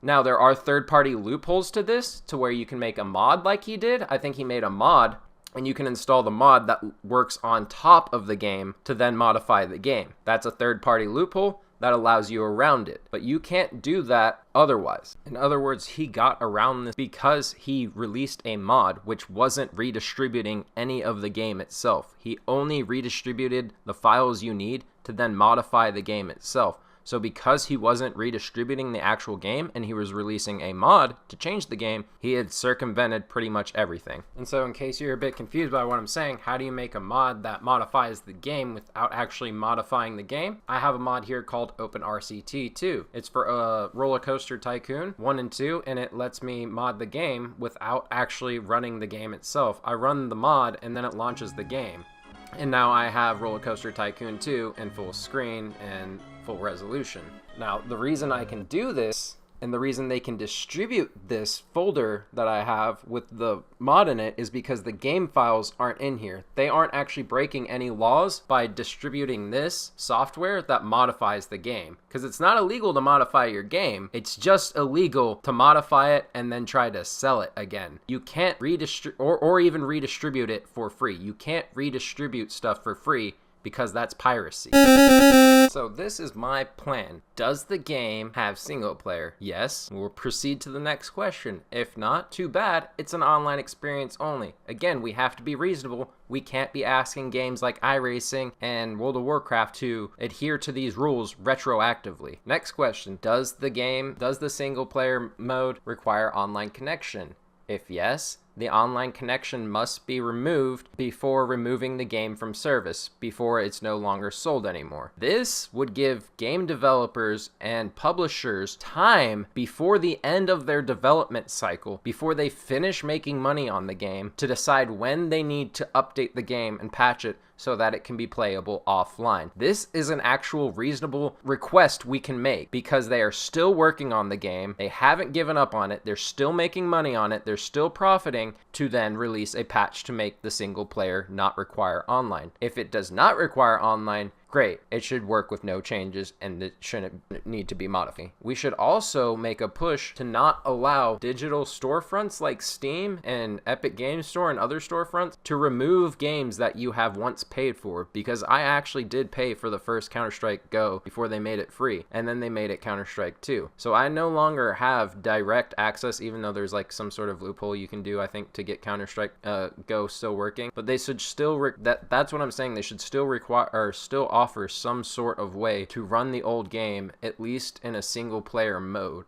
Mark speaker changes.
Speaker 1: Now, there are third-party loopholes to this, to where you can make a mod like he did. I think he made a mod, and you can install the mod that works on top of the game to then modify the game. That's a third-party loophole that allows you around it, but you can't do that otherwise. In other words, he got around this because he released a mod which wasn't redistributing any of the game itself. He only redistributed the files you need to then modify the game itself. So because he wasn't redistributing the actual game and he was releasing a mod to change the game, he had circumvented pretty much everything. And so in case you're a bit confused by what I'm saying, how do you make a mod that modifies the game without actually modifying the game? I have a mod here called OpenRCT2. It's for Roller Coaster Tycoon 1 and 2, and it lets me mod the game without actually running the game itself. I run the mod and then it launches the game. And now I have Roller Coaster Tycoon 2 in full screen and full resolution. Now, the reason I can do this, and the reason they can distribute this folder that I have with the mod in it, is because the game files aren't in here. They aren't actually breaking any laws by distributing this software that modifies the game. Because it's not illegal to modify your game, it's just illegal to modify it and then try to sell it again. You can't redistribute or even redistribute it for free. You can't redistribute stuff for free, because that's piracy. So this is my plan. Does the game have single player? Yes. We'll proceed to the next question. If not, too bad. It's an online experience only. Again, we have to be reasonable. We can't be asking games like iRacing and World of Warcraft to adhere to these rules retroactively. Next question. Does the single player mode require online connection? If yes, the online connection must be removed before removing the game from service, before it's no longer sold anymore. This would give game developers and publishers time before the end of their development cycle, before they finish making money on the game, to decide when they need to update the game and patch it so that it can be playable offline. This is an actual reasonable request we can make because they are still working on the game. They haven't given up on it. They're still making money on it. They're still profiting, to then release a patch to make the single player not require online. If it does not require online, great. It should work with no changes and it shouldn't need to be modified. We should also make a push to not allow digital storefronts like Steam and Epic Games Store and other storefronts to remove games that you have once paid for, because I actually did pay for the first Counter-Strike Go before they made it free, and then they made it Counter-Strike 2. So I no longer have direct access, even though there's like some sort of loophole you can do, I think, to get Counter-Strike Go still working. But they should still that's what I'm saying. They should still require or still offer some sort of way to run the old game, at least in a single player mode.